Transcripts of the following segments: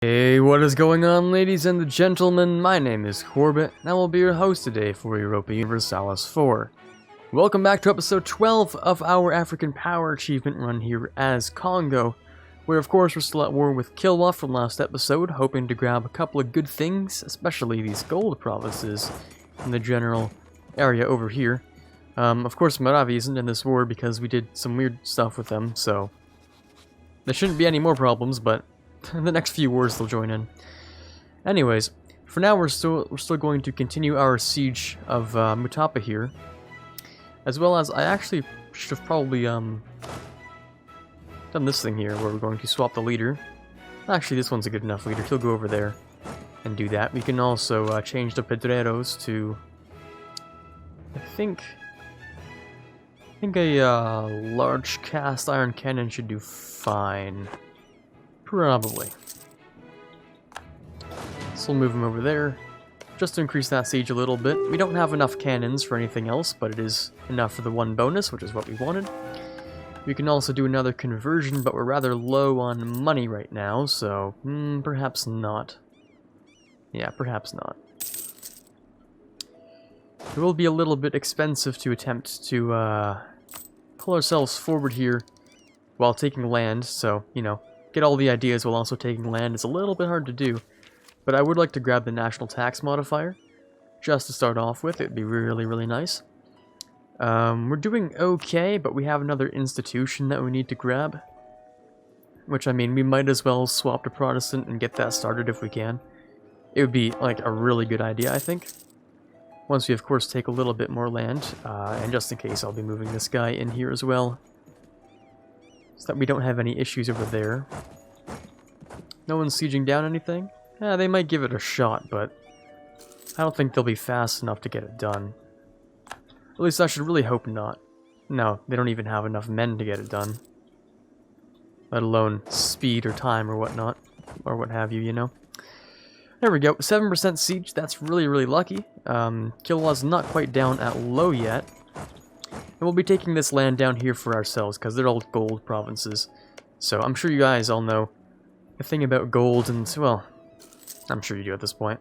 Hey, what is going on, ladies and gentlemen? My name is Quarbit, and I will be your host today for Europa Universalis 4. Welcome back to episode 12 of our African Power Achievement run here as Kongo, where of course we're still at war with Kilwa from last episode, hoping to grab a couple of good things, especially these gold provinces in the general area over here. Of course, Maravi isn't in this war because we did some weird stuff with them, so there shouldn't be any more problems, but the next few wars they'll join in. Anyways, for now we're still going to continue our siege of Mutapa here, as well as I actually should have probably done this thing here where we're going to swap the leader. Actually, this one's a good enough leader. He'll go over there and do that. We can also change the Pedreros to I think a large cast iron cannon should do fine. Probably. So we'll move him over there, just to increase that siege a little bit. We don't have enough cannons for anything else, but it is enough for the one bonus, which is what we wanted. We can also do another conversion, but we're rather low on money right now, so perhaps not. Yeah, perhaps not. It will be a little bit expensive to attempt to pull ourselves forward here while taking land, so, you know, get all the ideas while also taking land is a little bit hard to do, but I would like to grab the national tax modifier, just to start off with. It'd be really, really nice. We're doing okay, but we have another institution that we need to grab, which, I mean, we might as well swap to Protestant and get that started if we can. It would be, like, a really good idea, I think. Once we, of course, take a little bit more land, and just in case, I'll be moving this guy in here as well, so that we don't have any issues over there. No one's sieging down anything? Yeah, they might give it a shot, but I don't think they'll be fast enough to get it done. At least I should really hope not. No, they don't even have enough men to get it done. Let alone speed or time or whatnot. Or what have you, you know. There we go. 7% siege. That's really, really lucky. Kilwa's not quite down at low yet. And we'll be taking this land down here for ourselves, because they're all gold provinces. So I'm sure you guys all know the thing about gold, and, well, I'm sure you do at this point.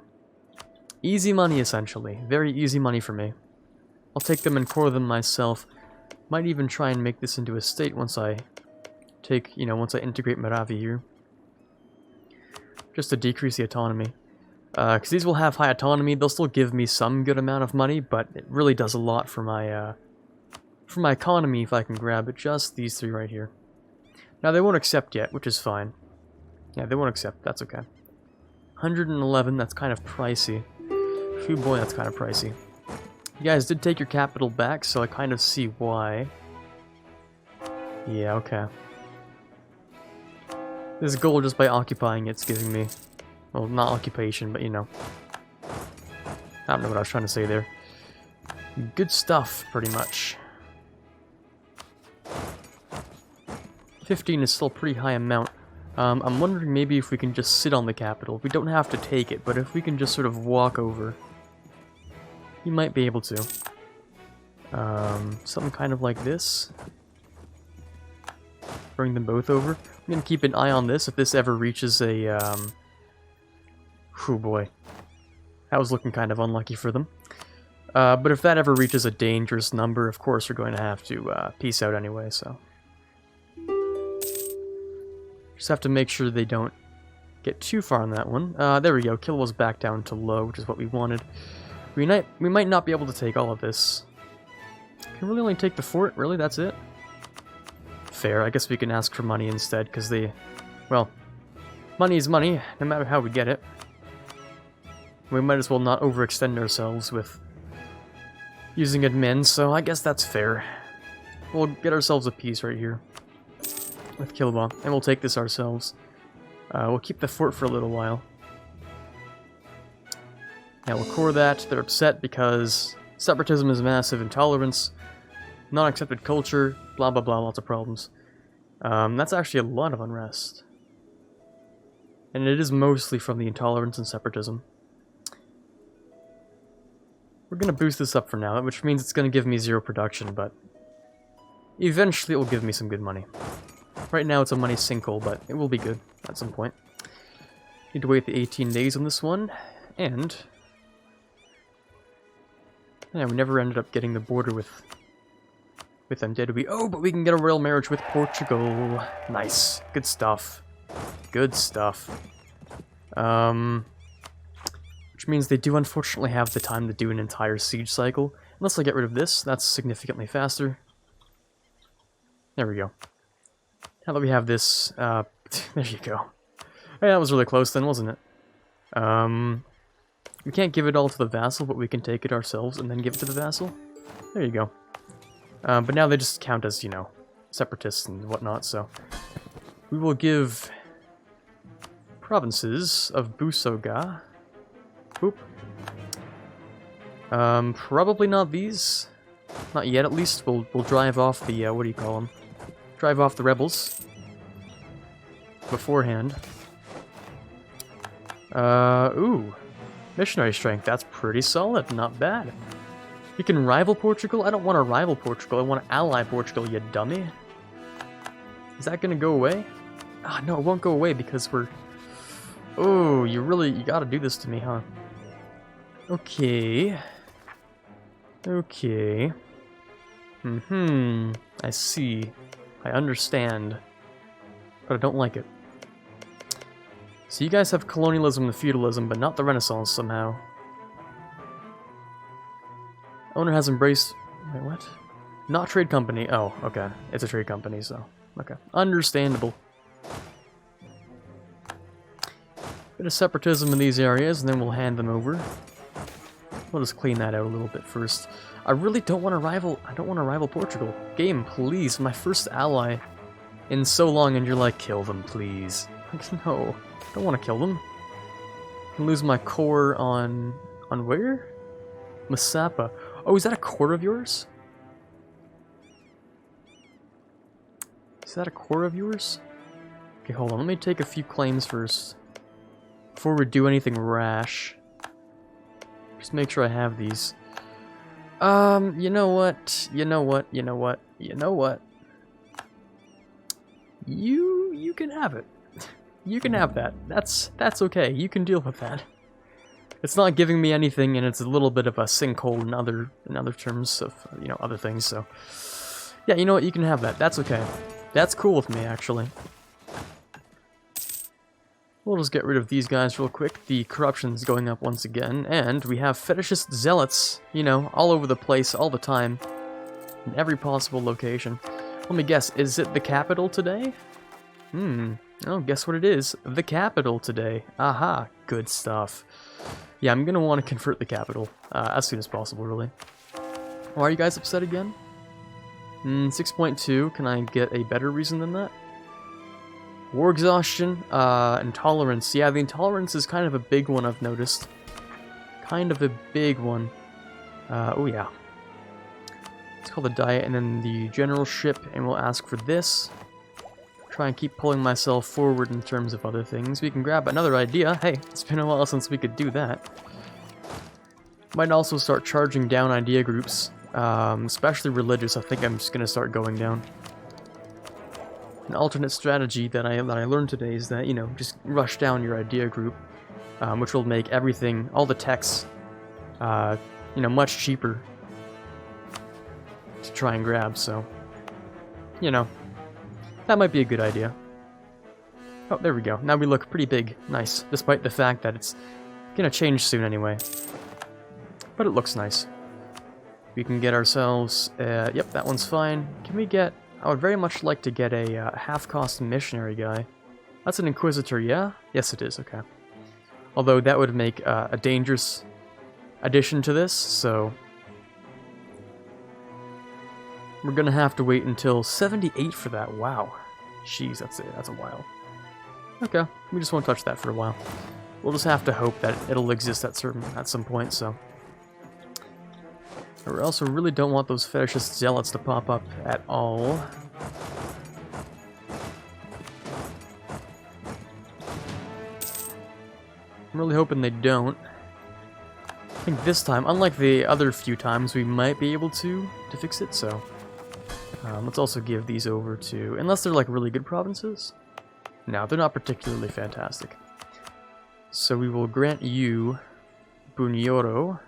Easy money, essentially. Very easy money for me. I'll take them and core them myself. Might even try and make this into a state once I take, you know, once I integrate Maravi here. Just to decrease the autonomy. Because these will have high autonomy, they'll still give me some good amount of money, but it really does a lot for my economy if I can grab it. Just these three right here. Now, they won't accept yet, which is fine. Yeah, they won't accept. That's okay. 111, that's kind of pricey. Phew boy, that's kind of pricey. You guys did take your capital back, so I kind of see why. Yeah, okay. This gold, just by occupying it's giving me... Well, not occupation, but you know. I don't know what I was trying to say there. Good stuff, pretty much. 15 is still a pretty high amount. I'm wondering maybe if we can just sit on the capital. We don't have to take it, but if we can just sort of walk over, you might be able to. Something kind of like this. Bring them both over. I'm going to keep an eye on this if this ever reaches a, oh boy. That was looking kind of unlucky for them. But if that ever reaches a dangerous number, of course we're going to have to peace out anyway, so. Just have to make sure they don't get too far on that one. There we go. Kilwa's back down to low, which is what we wanted. We might not be able to take all of this. Can we really only take the fort? Really? That's it? Fair. I guess we can ask for money instead, because they... Well, money is money, no matter how we get it. We might as well not overextend ourselves with using admin, so I guess that's fair. We'll get ourselves a piece right here with Kilwa, and we'll take this ourselves. We'll keep the fort for a little while. Now we'll core that. They're upset because separatism is massive, intolerance, non-accepted culture, blah blah blah, lots of problems. That's actually a lot of unrest. And it is mostly from the intolerance and separatism. We're going to boost this up for now, which means it's going to give me 0 production, but eventually it will give me some good money. Right now it's a money sinkhole, but it will be good at some point. Need to wait the 18 days on this one, and yeah, we never ended up getting the border with them, did we? Oh, but we can get a royal marriage with Portugal. Nice. Good stuff. Good stuff. Which means they do unfortunately have the time to do an entire siege cycle. Unless I get rid of this, that's significantly faster. There we go. Now that we have this, there you go. Hey, that was really close then, wasn't it? We can't give it all to the vassal, but we can take it ourselves and then give it to the vassal. There you go. But now they just count as, you know, separatists and whatnot, so... We will give provinces of Busoga. Boop. Probably not these. Not yet, at least. We'll drive off the, what do you call them? Drive off the rebels. Beforehand. Ooh. Missionary strength, that's pretty solid, not bad. You can rival Portugal? I don't want to rival Portugal, I want to ally Portugal, you dummy. Is that gonna go away? Ah, no, it won't go away because we're... Oh, you gotta do this to me, huh? Okay. Okay. I see. I understand. But I don't like it. So you guys have colonialism and feudalism, but not the Renaissance somehow. Owner has embraced... Wait, what? Not trade company. Oh, okay. It's a trade company, so... Okay. Understandable. Bit of separatism in these areas, and then we'll hand them over. We'll just clean that out a little bit first. I really don't want to rival... I don't want to rival Portugal. Game, please. My first ally in so long, and you're like, kill them, please. Like, no. I don't want to kill them. I can lose my core on... On where? Masapa. Oh, is that a core of yours? Is that a core of yours? Okay, hold on. Let me take a few claims first. Before we do anything rash. Just make sure I have these. You know what? You know what? You know what? You know what? You can have it. You can have that. That's okay. You can deal with that. It's not giving me anything, and it's a little bit of a sinkhole in other terms of, you know, other things, so... Yeah, you know what? You can have that. That's okay. That's cool with me, actually. We'll just get rid of these guys real quick. The corruption's going up once again, and we have fetishist zealots, you know, all over the place, all the time. In every possible location. Let me guess, is it the capital today? Oh, guess what it is? The capital today. Aha, good stuff. Yeah, I'm gonna want to convert the capital as soon as possible, really. Why are you guys upset again? 6.2, can I get a better reason than that? War exhaustion, intolerance. Yeah, the intolerance is kind of a big one, I've noticed. Kind of a big one. Oh yeah. Let's call the diet and then the generalship, and we'll ask for this. Try and keep pulling myself forward in terms of other things. We can grab another idea. Hey, it's been a while since we could do that. Might also start charging down idea groups, especially religious. I think I'm just gonna start going down. An alternate strategy that I learned today is that, you know, just rush down your idea group, which will make everything, all the techs, you know, much cheaper to try and grab. So, you know. That might be a good idea. Oh, there we go. Now we look pretty big. Nice. Despite the fact that it's gonna change soon anyway. But it looks nice. We can get ourselves... yep, that one's fine. Can we get... I would very much like to get a half-cost missionary guy. That's an inquisitor, yeah? Yes, it is. Okay. Although that would make a dangerous addition to this, so... We're gonna have to wait until 78 for that. Wow. Jeez, that's a while. Okay, we just won't touch that for a while. We'll just have to hope that it'll exist at some point, so. We also really don't want those fetishist zealots to pop up at all. I'm really hoping they don't. I think this time, unlike the other few times, we might be able to fix it, so... let's also give these over to... Unless they're like really good provinces? No, they're not particularly fantastic. So we will grant you Bunyoro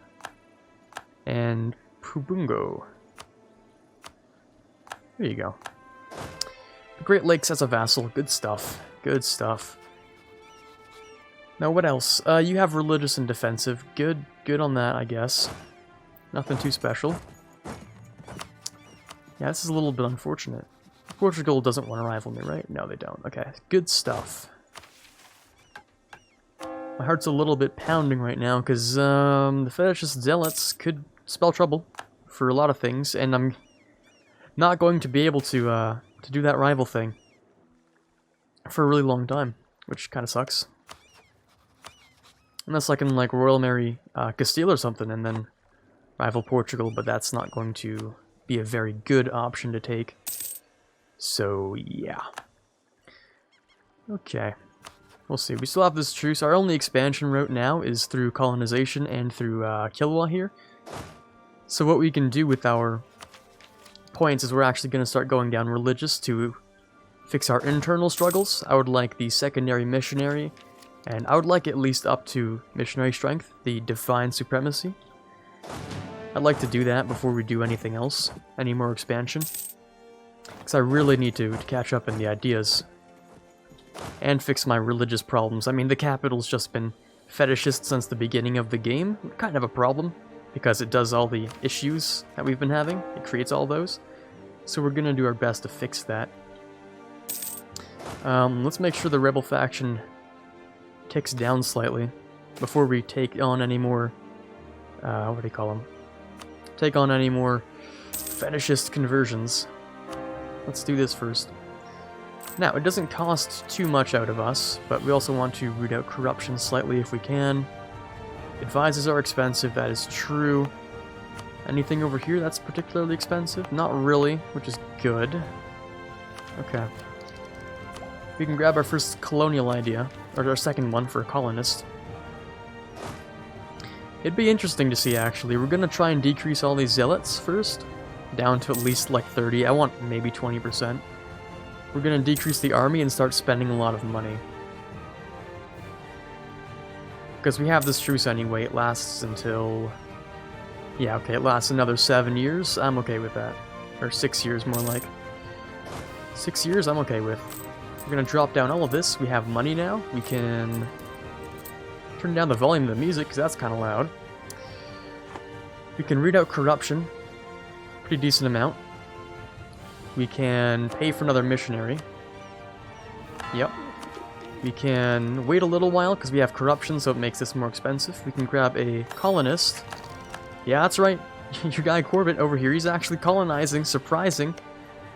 and Pubungo. There you go. The Great Lakes as a vassal. Good stuff. Good stuff. Now what else? You have religious and defensive. Good on that, I guess. Nothing too special. Yeah, this is a little bit unfortunate. Portugal doesn't want to rival me, right? No, they don't. Okay, good stuff. My heart's a little bit pounding right now, because the fetishist zealots could spell trouble for a lot of things, and I'm not going to be able to do that rival thing for a really long time, which kind of sucks. Unless I can, like, Royal Marry Castile or something, and then rival Portugal, but that's not going to be a very good option to take. So, yeah. Okay. We'll see. We still have this truce. Our only expansion route now is through colonization and through Kilwa here. So what we can do with our points is we're actually going to start going down religious to fix our internal struggles. I would like the secondary missionary, and I would like at least up to missionary strength, the divine supremacy. I'd like to do that before we do anything else, any more expansion. Because I really need to catch up in the ideas and fix my religious problems. I mean, the capital's just been fetishist since the beginning of the game. Kind of a problem, because it does all the issues that we've been having. It creates all those. So we're going to do our best to fix that. Let's make sure the rebel faction ticks down slightly before we take on any more, what do you call them? Take on any more fetishist conversions. Let's do this first. Now, it doesn't cost too much out of us, but we also want to root out corruption slightly if we can. Advisors are expensive, that is true. Anything over here that's particularly expensive? Not really, which is good. Okay. We can grab our first colonial idea, or our second one for a colonist. It'd be interesting to see, actually. We're gonna try and decrease all these zealots first, down to at least like 30. I want maybe 20%. We're gonna decrease the army and start spending a lot of money. Because we have this truce anyway, it lasts until... Yeah, okay, it lasts another 7 years. I'm okay with that. Or 6 years, more like. 6 years, I'm okay with. We're gonna drop down all of this. We have money now. We can turn down the volume of the music, because that's kind of loud. We can read out corruption. Pretty decent amount. We can pay for another missionary. Yep. We can wait a little while, because we have corruption, so it makes this more expensive. We can grab a colonist. Yeah, that's right. Your guy Quarbit over here, he's actually colonizing. Surprising.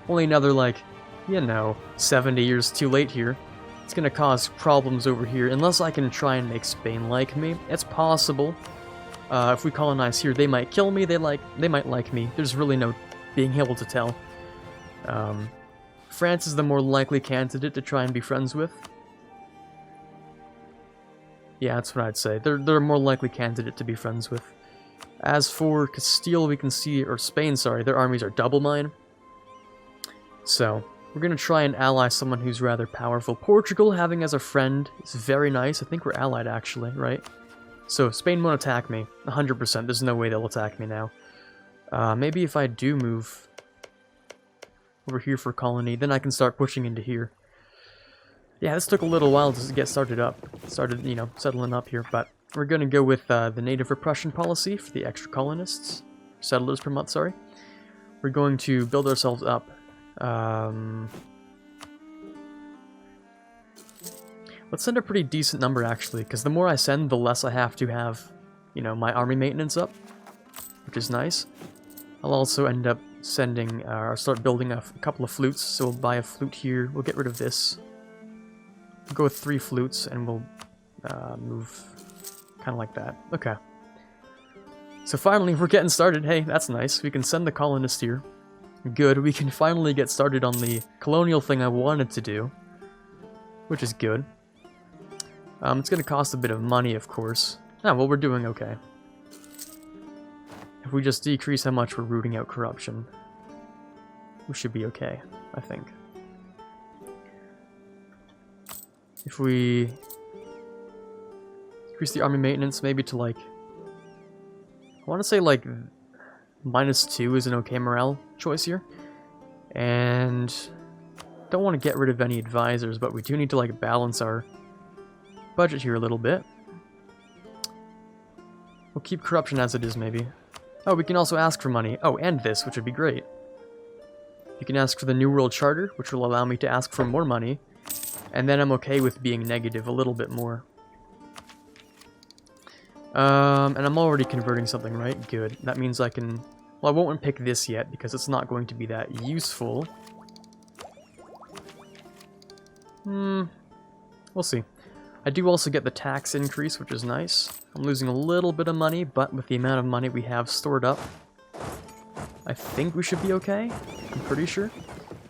Only another, like, you know, 70 years too late here. It's gonna cause problems over here, unless I can try and make Spain like me. It's possible. If we colonize here, they might kill me, they might like me. There's really no being able to tell. France is the more likely candidate to try and be friends with. Yeah, that's what I'd say. They're a more likely candidate to be friends with. As for Castile, we can see, or Spain, sorry, their armies are double mine. So, we're going to try and ally someone who's rather powerful. Portugal, having as a friend, is very nice. I think we're allied, actually, right? So, Spain won't attack me. 100%. There's no way they'll attack me now. Maybe if I do move over here for colony, then I can start pushing into here. Yeah, this took a little while to get started up. Started, you know, settling up here, but we're going to go with the native repression policy for the extra colonists. Settlers per month, sorry. We're going to build ourselves up. Let's send a pretty decent number, actually, because the more I send, the less I have to have, you know, my army maintenance up, which is nice. I'll also end up sending, start building a couple of flutes, so we'll buy a flute here. We'll get rid of this. We'll go with 3 flutes, and we'll move kind of like that. Okay. So finally, we're getting started. Hey, that's nice. We can send the colonists here. Good. We can finally get started on the colonial thing I wanted to do, which is good. It's going to cost a bit of money, of course. Ah, well, we're doing okay. If we just decrease how much we're rooting out corruption, we should be okay, I think. If we Increase the army maintenance maybe to like... I want to say like -2 is an okay morale choice here. And don't want to get rid of any advisors, but we do need to like balance our budget here a little bit. We'll keep corruption as it is maybe. Oh, we can also ask for money. Oh, and this, which would be great. You can ask for the New World Charter, which will allow me to ask for more money. And then I'm okay with being negative a little bit more. And I'm already converting something, right? Good. That means I can... Well, I won't pick this yet, because it's not going to be that useful. We'll see. I do also get the tax increase, which is nice. I'm losing a little bit of money, but with the amount of money we have stored up, I think we should be okay. I'm pretty sure.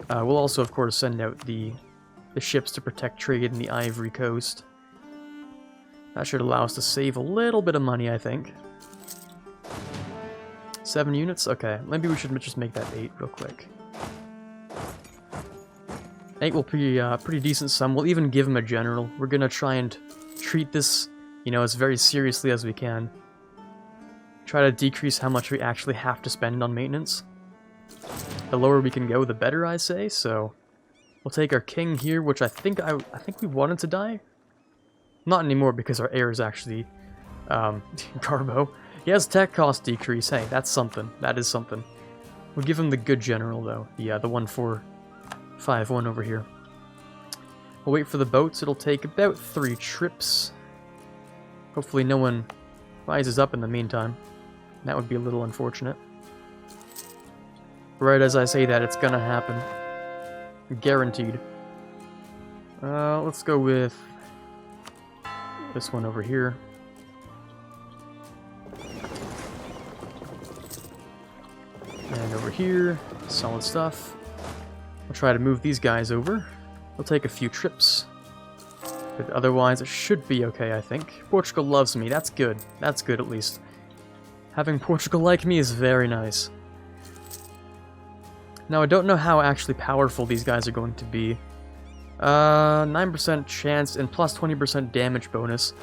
We'll also, of course, send out the ships to protect trade in the Ivory Coast. That should allow us to save a little bit of money, I think. 7 units? Okay, maybe we should just make that 8 real quick. 8 will be a pretty decent sum. We'll even give him a general. We're gonna try and treat this, you know, as very seriously as we can. Try to decrease how much we actually have to spend on maintenance. The lower we can go, the better, I say, so... We'll take our king here, which I think we wanted to die. Not anymore, because our heir is actually, Garbo. He has tech cost decrease. Hey, that's something. That is something. We'll give him the good general, though. Yeah, the 1451 over here. We'll wait for the boats. It'll take about 3 trips. Hopefully no one rises up in the meantime. That would be a little unfortunate. Right as I say that, it's gonna happen. Guaranteed. Let's go with this one over here. And over here, solid stuff. We'll try to move these guys over. We'll take a few trips. But otherwise, it should be okay, I think. Portugal loves me. That's good. That's good, at least. Having Portugal like me is very nice. Now, I don't know how actually powerful these guys are going to be. 9% chance and plus 20% damage bonus.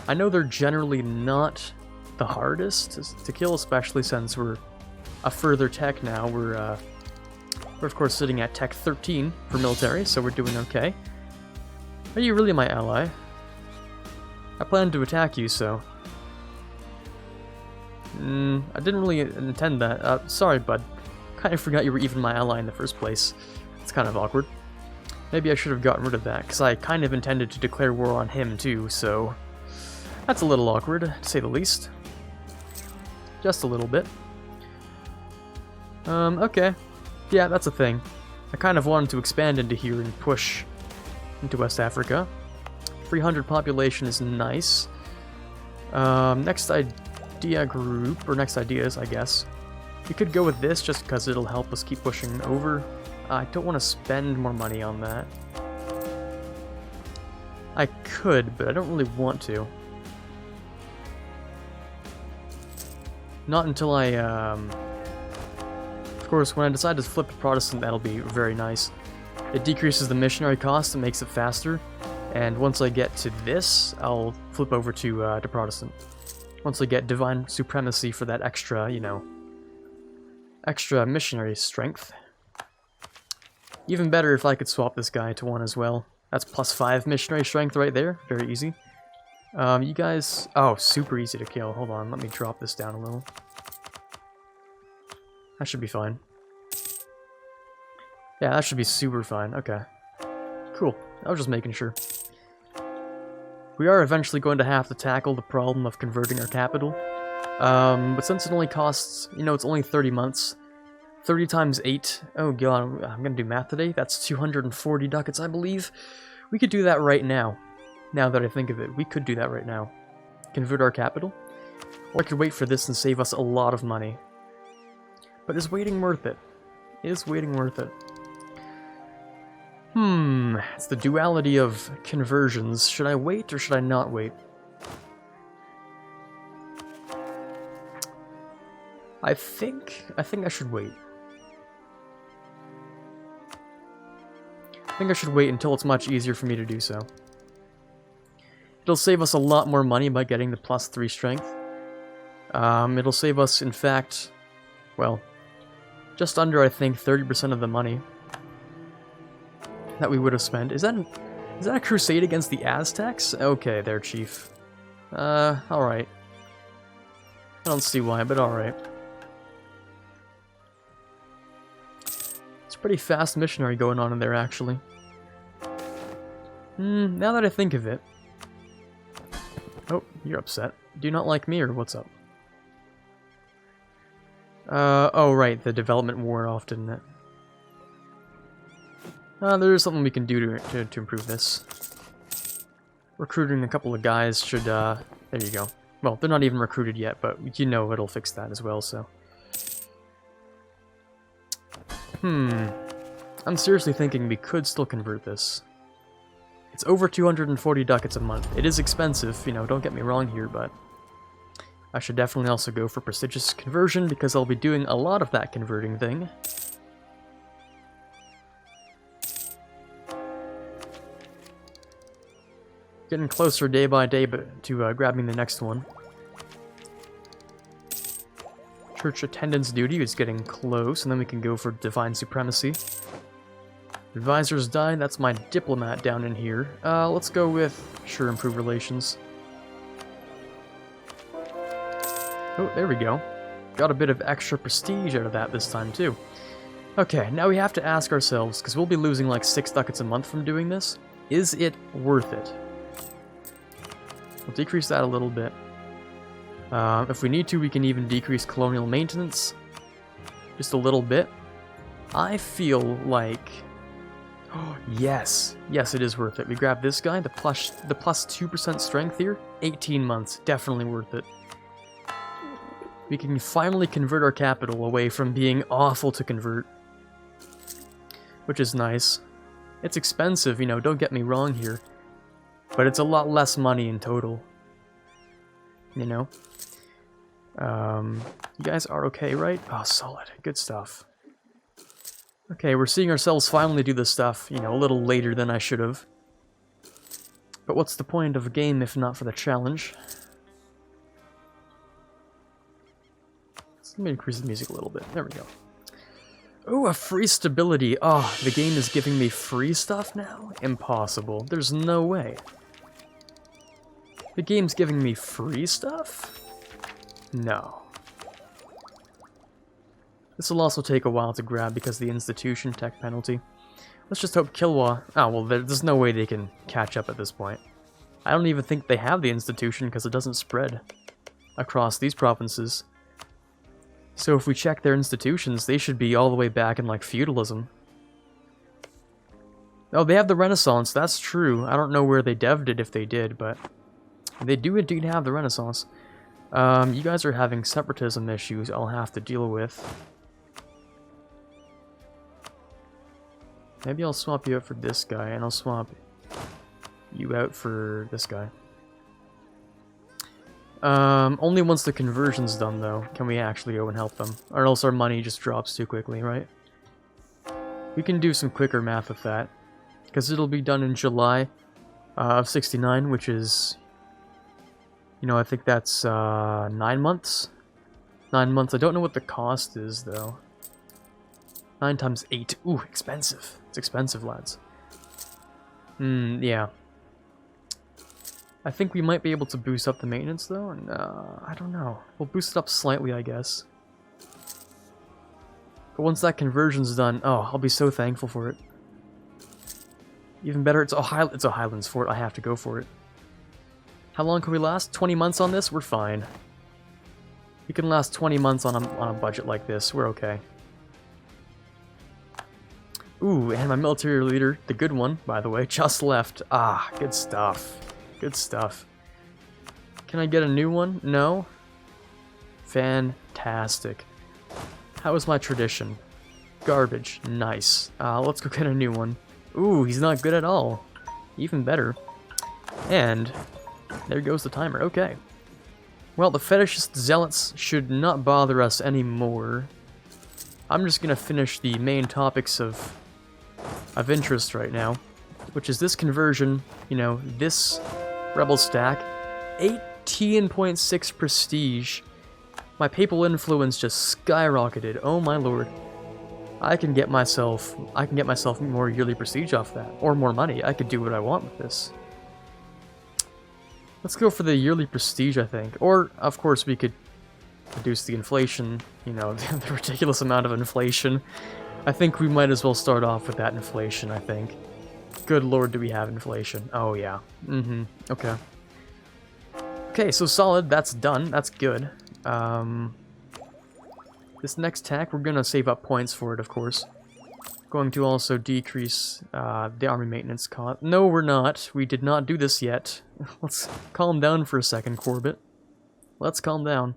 I know they're generally not the hardest to kill, especially since we're a further tech now. We're of course sitting at tech 13 for military, so we're doing okay. Are you really my ally? I plan to attack you, so... I didn't really intend that. Sorry, bud. Kind of forgot you were even my ally in the first place. It's kind of awkward. Maybe I should have gotten rid of that, because I kind of intended to declare war on him too, so... That's a little awkward, to say the least. Just a little bit. Okay. Yeah, that's a thing. I kind of wanted to expand into here and push into West Africa. 300 population is nice. Next idea group, or next ideas, I guess. We could go with this just because it'll help us keep pushing over. I don't want to spend more money on that. I could, but I don't really want to. Not until I, Of course, when I decide to flip to Protestant, that'll be very nice. It decreases the missionary cost and makes it faster. And once I get to this, I'll flip over to Protestant. Once I get Divine Supremacy for that extra, you know, extra missionary strength. Even better if I could swap this guy to one as well. That's +5 missionary strength right there. Very easy. You guys... Oh, super easy to kill. Hold on, let me drop this down a little. That should be fine. Yeah, that should be super fine. Okay. Cool. I was just making sure. We are eventually going to have to tackle the problem of converting our capital. But since it only costs, you know, it's only 30 months. 30 times 8. Oh god, I'm gonna do math today. That's 240 ducats, I believe. We could do that right now. Now that I think of it, we could do that right now. Convert our capital. Or I could wait for this and save us a lot of money. But is waiting worth it? Is waiting worth it? It's the duality of conversions. Should I wait or should I not wait? I think I should wait. I think I should wait until it's much easier for me to do so. It'll save us a lot more money by getting the +3 strength. It'll save us, in fact, well, just under, I think, 30% of the money that we would have spent. Is that a crusade against the Aztecs? Okay, there, Chief. Alright. I don't see why, but alright. It's a pretty fast missionary going on in there, actually. Now that I think of it... Oh, you're upset. Do you not like me, or what's up? Oh right, the development wore off, didn't it? There's something we can do to improve this. Recruiting a couple of guys should, there you go. Well, they're not even recruited yet, but you know it'll fix that as well, so... I'm seriously thinking we could still convert this. It's over 240 ducats a month. It is expensive, you know, don't get me wrong here, but... I should definitely also go for prestigious conversion, because I'll be doing a lot of that converting thing. Getting closer day by day to grabbing the next one. Church attendance duty is getting close, and then we can go for divine supremacy. Advisors died, that's my diplomat down in here. Let's go with, sure, improve relations. Oh, there we go. Got a bit of extra prestige out of that this time, too. Okay, now we have to ask ourselves, because we'll be losing like 6 ducats a month from doing this, is it worth it? We'll decrease that a little bit. If we need to, we can even decrease colonial maintenance. Just a little bit. I feel like... Oh, yes! Yes, it is worth it. We grab this guy, the plus 2% strength here. 18 months. Definitely worth it. We can finally convert our capital away from being awful to convert. Which is nice. It's expensive, you know, don't get me wrong here. But it's a lot less money in total. You know? You guys are okay, right? Oh, solid. Good stuff. Okay, we're seeing ourselves finally do this stuff, you know, a little later than I should have. But what's the point of a game if not for the challenge? Let me increase the music a little bit. There we go. Oh, a free stability. Oh, the game is giving me free stuff now? Impossible. There's no way. The game's giving me free stuff? No. This will also take a while to grab because of the institution tech penalty. Let's just hope Kilwa... Oh, well, there's no way they can catch up at this point. I don't even think they have the institution because it doesn't spread across these provinces. So if we check their institutions, they should be all the way back in, like, feudalism. Oh, they have the Renaissance, that's true. I don't know where they devved it if they did, but... They do indeed have the Renaissance. You guys are having separatism issues I'll have to deal with. Maybe I'll swap you out for this guy, and I'll swap you out for this guy. Only once the conversion's done, though, can we actually go and help them. Or else our money just drops too quickly, right? We can do some quicker math with that. Because it'll be done in July of 69, which is... You know, I think that's 9 months? 9 months. I don't know what the cost is, though. 9 times 8. Ooh, expensive. It's expensive, lads. Yeah. I think we might be able to boost up the maintenance, though. And, I don't know. We'll boost it up slightly, I guess. But once that conversion's done, oh, I'll be so thankful for it. Even better, it's a Highlands fort. I have to go for it. How long can we last? 20 months on this? We're fine. We can last 20 months on a budget like this. We're okay. Ooh, and my military leader, the good one, by the way, just left. Ah, good stuff. Good stuff. Can I get a new one? No? Fantastic. How is my tradition? Garbage. Nice. Let's go get a new one. Ooh, he's not good at all. Even better. And there goes the timer. Okay. Well, the fetishist zealots should not bother us anymore. I'm just gonna finish the main topics of interest right now, which is this conversion, you know, this Rebel stack. 18.6 prestige. My papal influence just skyrocketed. Oh my lord. I can get myself more yearly prestige off that. Or more money. I could do what I want with this. Let's go for the yearly prestige, I think. Or, of course, we could reduce the inflation. You know, the ridiculous amount of inflation. I think we might as well start off with that inflation, I think. Good lord, do we have inflation. Oh, yeah. Okay. Okay, so solid. That's done. That's good. This next tack, we're gonna save up points for it, of course. Going to also decrease the army maintenance cost. No, we're not. We did not do this yet. Let's calm down for a second, Quarbit. Let's calm down.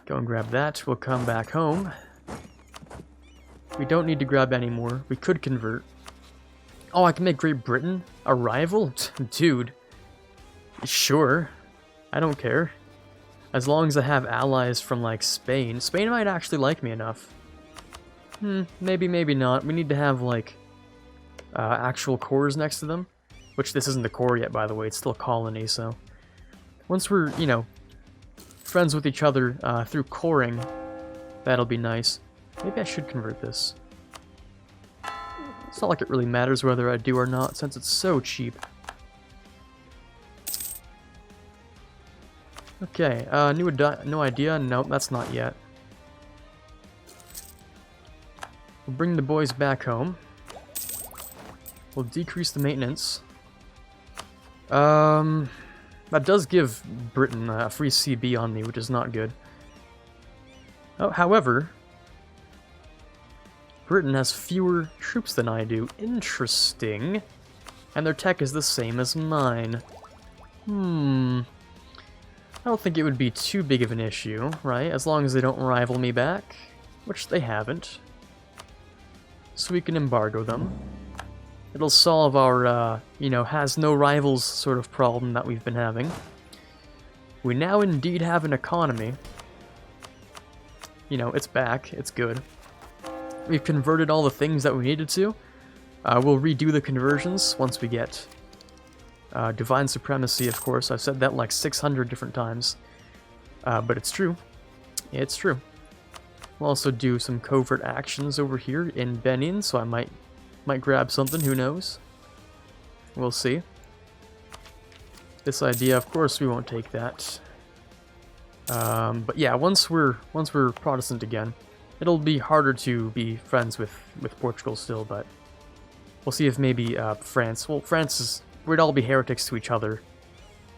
Go and grab that. We'll come back home. We don't need to grab any more. We could convert. Oh, I can make Great Britain a rival? Dude. Sure. I don't care. As long as I have allies from, like, Spain. Spain might actually like me enough. Maybe, maybe not. We need to have, like, actual cores next to them. Which this isn't the core yet, by the way. It's still a colony, so... Once we're, you know, friends with each other through coring, that'll be nice. Maybe I should convert this. It's not like it really matters whether I do or not, since it's so cheap. Okay, no idea? Nope, that's not yet. We'll bring the boys back home. We'll decrease the maintenance. That does give Britain a free CB on me, which is not good. Oh, however, Britain has fewer troops than I do. Interesting. And their tech is the same as mine. I don't think it would be too big of an issue, right? As long as they don't rival me back, which they haven't. So we can embargo them. It'll solve our, you know, has no rivals sort of problem that we've been having. We now indeed have an economy. You know, it's back. It's good. We've converted all the things that we needed to. We'll redo the conversions once we get divine supremacy, of course. I've said that like 600 different times. But it's true. It's true. We'll also do some covert actions over here in Benin, so I might grab something, who knows? We'll see. This idea, of course, we won't take that. But yeah, once we're Protestant again, it'll be harder to be friends with Portugal still, but we'll see if maybe France... Well, we'd all be heretics to each other,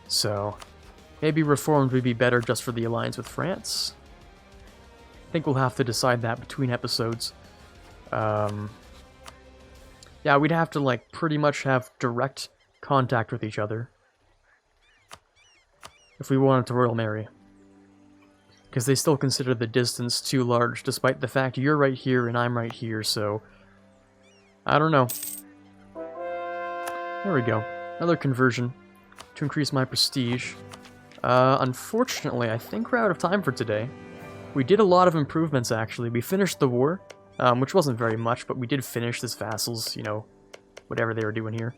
so maybe Reformed would be better just for the alliance with France. I think we'll have to decide that between episodes. Yeah, we'd have to, like, pretty much have direct contact with each other if we wanted to Royal Marry. Because they still consider the distance too large, despite the fact you're right here and I'm right here, so... I don't know. There we go. Another conversion to increase my prestige. Unfortunately, I think we're out of time for today. We did a lot of improvements, actually. We finished the war, which wasn't very much, but we did finish this vassals, you know, whatever they were doing here.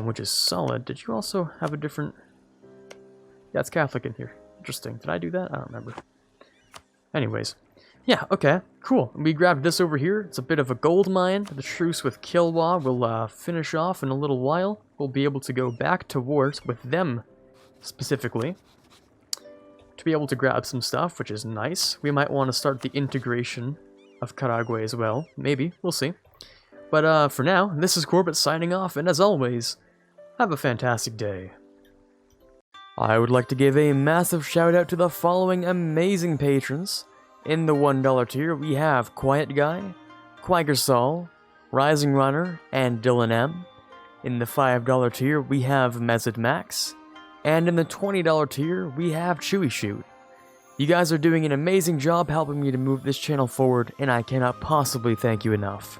Which is solid. Did you also have a different... Yeah, it's Catholic in here. Interesting. Did I do that? I don't remember. Anyways. Yeah, okay. Cool. We grabbed this over here. It's a bit of a gold mine. The truce with Kilwa will finish off in a little while. We'll be able to go back to war with them, specifically, to be able to grab some stuff, which is nice. We might want to start the integration of Karagwe as well. Maybe. We'll see. But for now, this is Quarbit signing off, and as always, have a fantastic day. I would like to give a massive shout out to the following amazing patrons. In the $1 tier, we have Quiet Guy, Quagersol, Rising Runner, and Dylan M. In the $5 tier, we have Mezid Max. And in the $20 tier, we have Chewy Shoot. You guys are doing an amazing job helping me to move this channel forward, and I cannot possibly thank you enough.